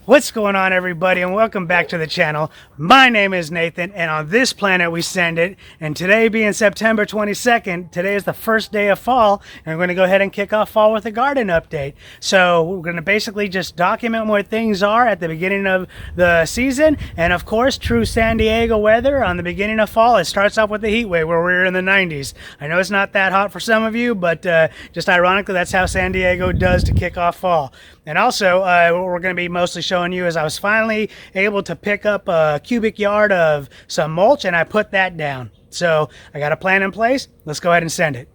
What's going on, everybody, and welcome back to the channel. My name is Nathan, and on this planet we send it. And today being September 22nd, today is the first day of fall, and we're going to go ahead and kick off fall with a garden update. So we're going to basically just document where things are at the beginning of the season, and of course, true San Diego weather on the beginning of fall. It starts off with the heat wave where we're in the 90s. I know it's not that hot for some of you, but just ironically, that's how San Diego does to kick off fall. And also, what we're going to be mostly showing you is I was finally able to pick up a cubic yard of some mulch, and I put that down. So I got a plan in place. Let's go ahead and send it.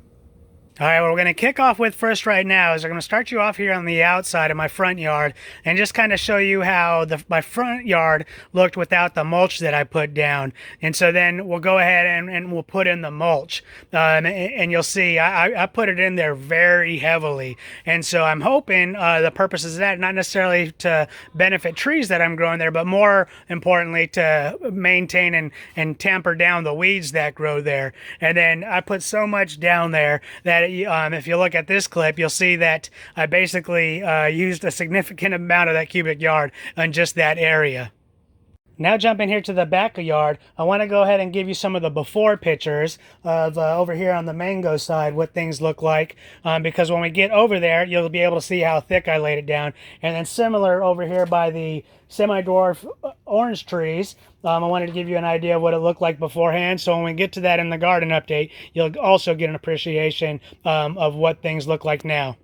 All right, what we're going to kick off with first right now is I'm going to start you off here on the outside of my front yard and just kind of show you how my front yard looked without the mulch that I put down. And so then we'll go ahead and we'll put in the mulch. And you'll see I put it in there very heavily. And so I'm hoping the purpose is that not necessarily to benefit trees that I'm growing there, but more importantly to maintain and tamper down the weeds that grow there. And then I put so much down there that if you look at this clip, you'll see that I basically used a significant amount of that cubic yard on just that area. Now jumping here to the backyard, I want to go ahead and give you some of the before pictures of over here on the mango side, what things look like. Because when we get over there, you'll be able to see how thick I laid it down. And then similar over here by the semi-dwarf orange trees, I wanted to give you an idea of what it looked like beforehand. So when we get to that in the garden update, you'll also get an appreciation of what things look like now.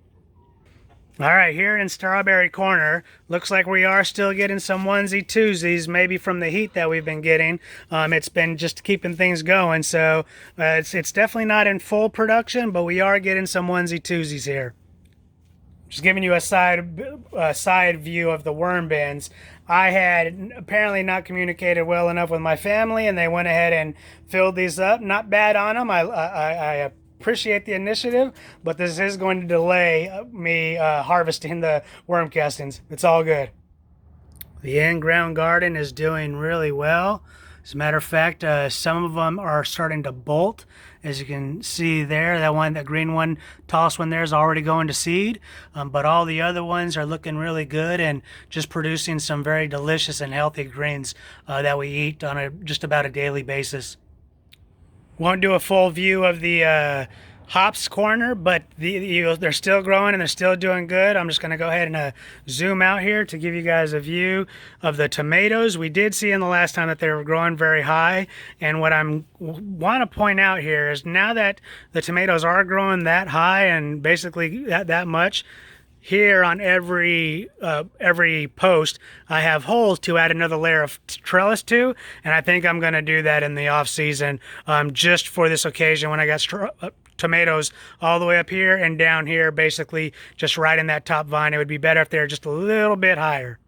All right, here in Strawberry Corner, looks like we are still getting some onesie-twosies, maybe from the heat that we've been getting. It's been just keeping things going, so it's definitely not in full production, but we are getting some onesie-twosies here. Just giving you a side view of the worm bins. I had apparently not communicated well enough with my family, and they went ahead and filled these up. Not bad on them. I appreciate the initiative, but this is going to delay me harvesting the worm castings. It's all good. The in-ground garden is doing really well. As a matter of fact, some of them are starting to bolt. As you can see there, that green one, tallest one there is already going to seed. But all the other ones are looking really good and just producing some very delicious and healthy greens that we eat on just about a daily basis. Won't do a full view of the hops corner, but they're still growing and they're still doing good. I'm just going to go ahead and zoom out here to give you guys a view of the tomatoes. We did see in the last time that they were growing very high, and what I want to point out here is now that the tomatoes are growing that high and basically that much, here on every post, I have holes to add another layer of trellis to, and I think I'm going to do that in the off season, just for this occasion when I got tomatoes all the way up here and down here, basically just right in that top vine. It would be better if they're just a little bit higher.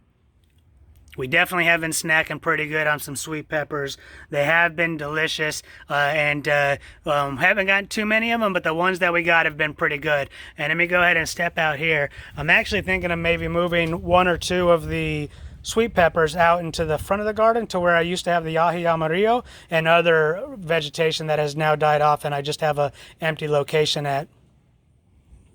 We definitely have been snacking pretty good on some sweet peppers. They have been delicious, and haven't gotten too many of them, but the ones that we got have been pretty good. And let me go ahead and step out here. I'm actually thinking of maybe moving one or two of the sweet peppers out into the front of the garden to where I used to have the ají amarillo and other vegetation that has now died off, and I just have an empty location at.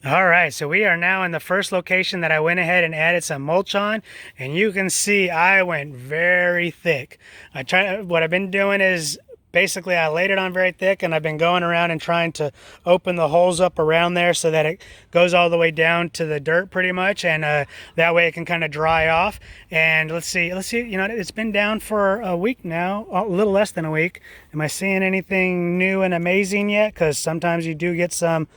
All right, so we are now in the first location that I went ahead and added some mulch on, and you can see I went very thick. What I've been doing is basically I laid it on very thick, and I've been going around and trying to open the holes up around there so that it goes all the way down to the dirt pretty much, and that way it can kind of dry off. And let's see, you know, it's been down for a week now, a little less than a week. Am I seeing anything new and amazing yet? Because sometimes you do get some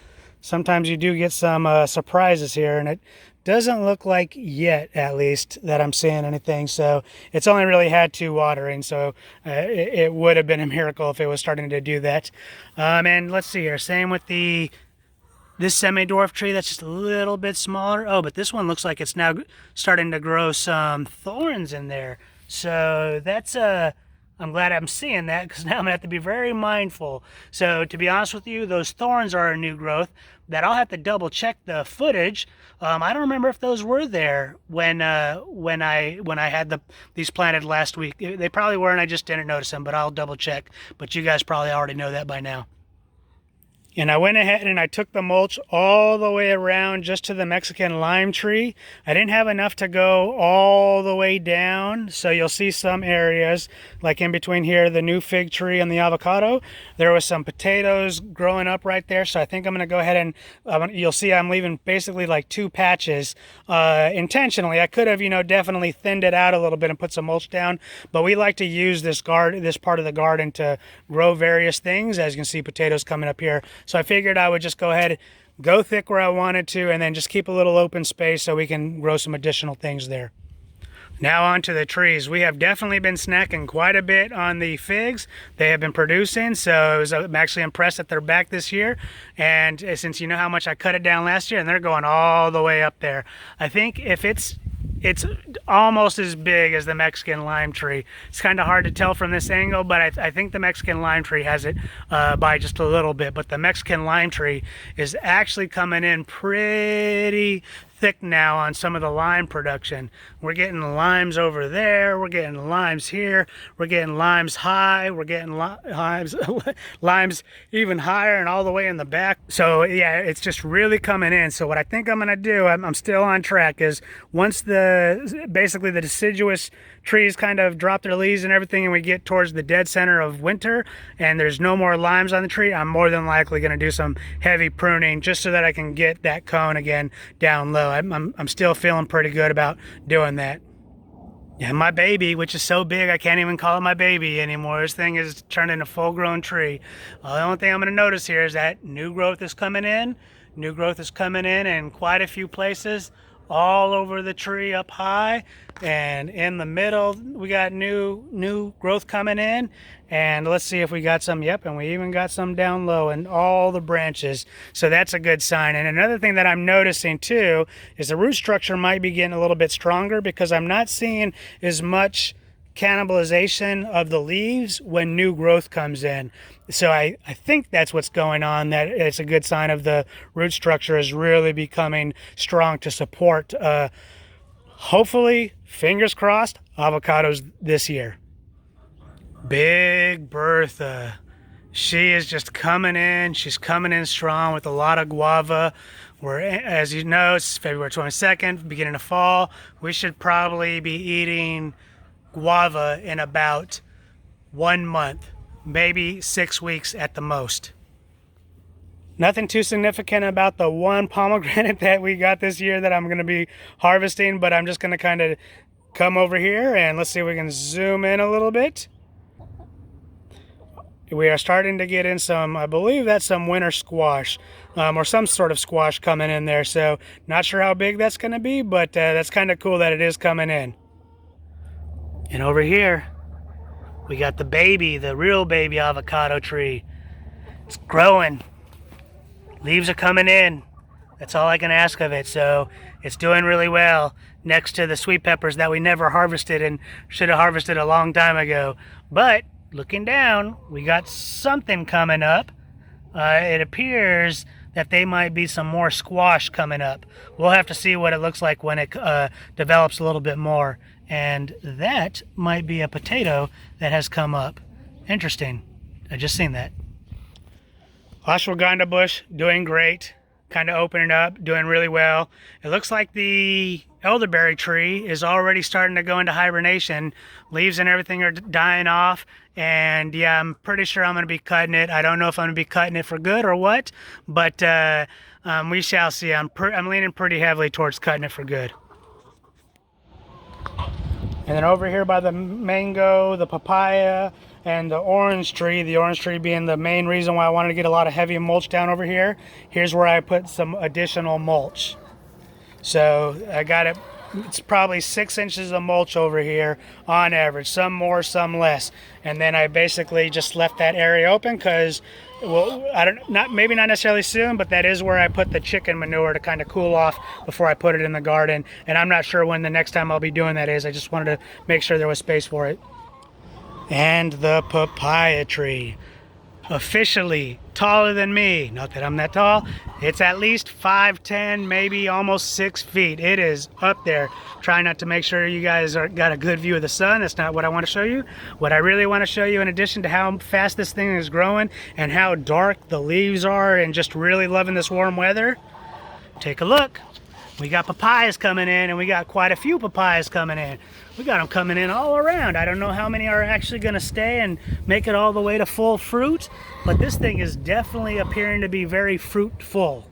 surprises here, and it doesn't look like yet, at least, that I'm seeing anything. So it's only really had 2 watering, so it would have been a miracle if it was starting to do that. And let's see here, same with this semi-dwarf tree that's just a little bit smaller. Oh, but this one looks like it's now starting to grow some thorns in there. So that's I'm glad I'm seeing that, because now I'm going to have to be very mindful. So to be honest with you, those thorns are a new growth that I'll have to double check the footage. I don't remember if those were there when I had these planted last week. They probably were, and I just didn't notice them, but I'll double check. But you guys probably already know that by now. And I went ahead and I took the mulch all the way around just to the Mexican lime tree. I didn't have enough to go all the way down. So you'll see some areas like in between here, the new fig tree and the avocado. There was some potatoes growing up right there. So I think I'm going to go ahead and you'll see I'm leaving basically like 2 patches intentionally. I could have, definitely thinned it out a little bit and put some mulch down. But we like to use this part of the garden to grow various things. As you can see, potatoes coming up here. So I figured I would just go ahead, go thick where I wanted to, and then just keep a little open space so we can grow some additional things there. Now on to the trees. We have definitely been snacking quite a bit on the figs. They have been producing, so I'm actually impressed that they're back this year. And since you know how much I cut it down last year, and they're going all the way up there. I think if it's almost as big as the Mexican lime tree. It's kind of hard to tell from this angle, but I think the Mexican lime tree has it by just a little bit. But the Mexican lime tree is actually coming in pretty thick now on some of the lime production. We're getting limes over there, we're getting limes here, we're getting limes high, we're getting limes even higher and all the way in the back. So yeah, it's just really coming in. So what I think I'm gonna do, I'm still on track, is once basically the deciduous trees kind of drop their leaves and everything and we get towards the dead center of winter and there's no more limes on the tree, I'm more than likely going to do some heavy pruning just so that I can get that cone again down low. I'm still feeling pretty good about doing that. Yeah, my baby, which is so big I can't even call it my baby anymore. This thing is turned into a full-grown tree. The only thing I'm going to notice here is that new growth is coming in. New growth is coming in quite a few places. All over the tree up high, and in the middle we got new growth coming in. And let's see if we got some. Yep, and we even got some down low in all the branches, so that's a good sign. And another thing that I'm noticing too is the root structure might be getting a little bit stronger, because I'm not seeing as much cannibalization of the leaves when new growth comes in. So I think that's what's going on, that it's a good sign of the root structure is really becoming strong to support, hopefully, fingers crossed, avocados this year. Big Bertha. She is just coming in. She's coming in strong with a lot of guava. As you know, it's February 22nd, beginning of fall. We should probably be eating guava in about 1 month, maybe 6 weeks at the most. Nothing too significant about the one pomegranate that we got this year that I'm going to be harvesting, but I'm just going to kind of come over here and let's see if we can zoom in a little bit. We are starting to get in some, I believe that's some winter squash, or some sort of squash coming in there. So not sure how big that's going to be, but that's kind of cool that it is coming in. And over here, we got the real baby avocado tree. It's growing. Leaves are coming in. That's all I can ask of it. So it's doing really well next to the sweet peppers that we never harvested and should have harvested a long time ago. But looking down, we got something coming up. It appears that they might be some more squash coming up. We'll have to see what it looks like when it develops a little bit more. And that might be a potato that has come up. Interesting. I just seen that. Ashwagandha bush doing great. Kind of opening up, doing really well. It looks like the elderberry tree is already starting to go into hibernation. Leaves and everything are dying off. And yeah, I'm pretty sure I'm going to be cutting it. I don't know if I'm going to be cutting it for good or what, but we shall see. I'm leaning pretty heavily towards cutting it for good. And then over here by the mango, the papaya, and the orange tree being the main reason why I wanted to get a lot of heavy mulch down over here, here's where I put some additional mulch. So I got it, it's probably 6 inches of mulch over here on average, some more, some less. And then I basically just left that area open because, well, maybe not necessarily soon, but that is where I put the chicken manure to kind of cool off before I put it in the garden. And I'm not sure when the next time I'll be doing that is. I just wanted to make sure there was space for it. And the papaya tree. Officially, taller than me. Not that I'm that tall. It's at least 5'10", maybe almost 6 feet. It is up there. Try not to make sure you guys got a good view of the sun. That's not what I want to show you. What I really want to show you, in addition to how fast this thing is growing and how dark the leaves are and just really loving this warm weather, take a look. We got papayas coming in, and we got quite a few papayas coming in. We got them coming in all around. I don't know how many are actually going to stay and make it all the way to full fruit, but this thing is definitely appearing to be very fruitful.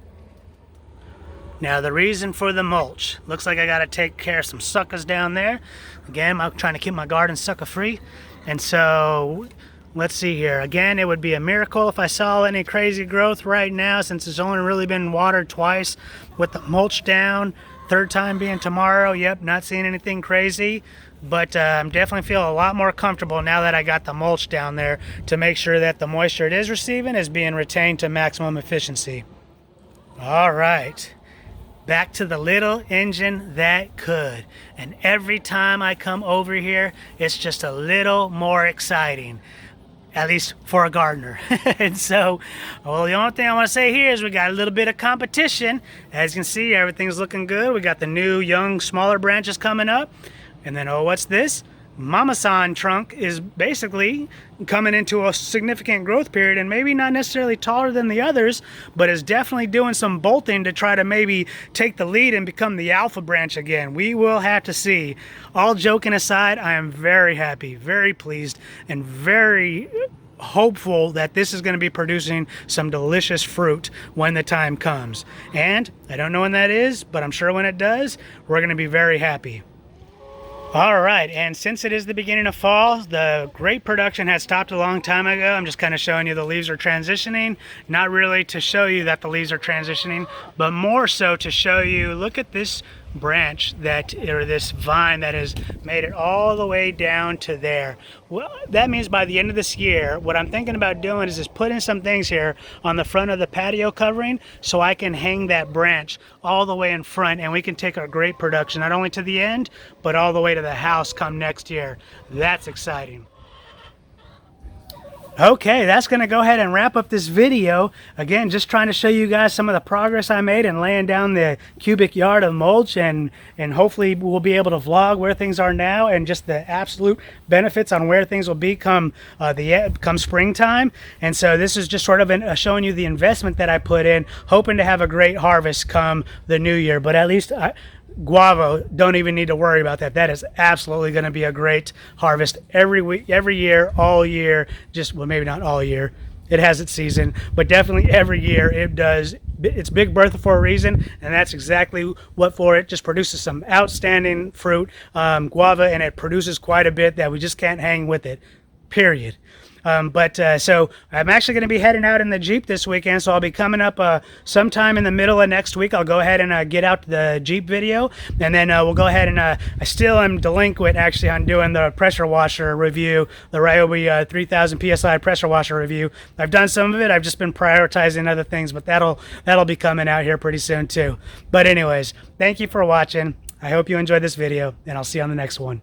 Now, the reason for the mulch. Looks like I got to take care of some suckers down there. Again, I'm trying to keep my garden sucker free. And so, let's see here. Again, it would be a miracle if I saw any crazy growth right now, since it's only really been watered twice with the mulch down. Third time being tomorrow. Yep, not seeing anything crazy, but I'm definitely feeling a lot more comfortable now that I got the mulch down there to make sure that the moisture it is receiving is being retained to maximum efficiency. All right, back to the little engine that could. And every time I come over here, it's just a little more exciting. At least for a gardener. And so, well, the only thing I want to say here is we got a little bit of competition. As you can see, everything's looking good. We got the new, young, smaller branches coming up. And then, oh, what's this? Mama-san trunk is basically coming into a significant growth period, and maybe not necessarily taller than the others, but is definitely doing some bolting to try to maybe take the lead and become the alpha branch again. We will have to see. All joking aside, I am very happy, very pleased, and very hopeful that this is going to be producing some delicious fruit when the time comes. And I don't know when that is, but I'm sure when it does, we're going to be very happy. All right, and since it is the beginning of fall, the grape production had stopped a long time ago. I'm just kind of showing you the leaves are transitioning, not really to show you that the leaves are transitioning, but more so to show you, look at this branch or this vine that has made it all the way down to there. Well, that means by the end of this year, what I'm thinking about doing is just putting some things here on the front of the patio covering so I can hang that branch all the way in front, and we can take our grape production not only to the end, but all the way to the house come next year. That's exciting. Okay, that's going to go ahead and wrap up this video. Again, just trying to show you guys some of the progress I made in laying down the cubic yard of mulch, and hopefully we'll be able to vlog where things are now and just the absolute benefits on where things will be come springtime. And so this is just sort of showing you the investment that I put in, hoping to have a great harvest come the new year. But at least guava, don't even need to worry about that. That is absolutely going to be a great harvest every week, every year, all year. Just, well, maybe not all year. It has its season, but definitely every year it does. It's Big Bertha for a reason, and that's exactly what for. It just produces some outstanding fruit, guava, and it produces quite a bit that we just can't hang with it, period. So I'm actually going to be heading out in the Jeep this weekend, so I'll be coming up sometime in the middle of next week. I'll go ahead and get out the Jeep video, and then we'll go ahead and I still am delinquent actually on doing the pressure washer review, the Ryobi 3000 PSI pressure washer review. I've done some of it. I've just been prioritizing other things, but that'll be coming out here pretty soon too. But anyways, thank you for watching. I hope you enjoyed this video, and I'll see you on the next one.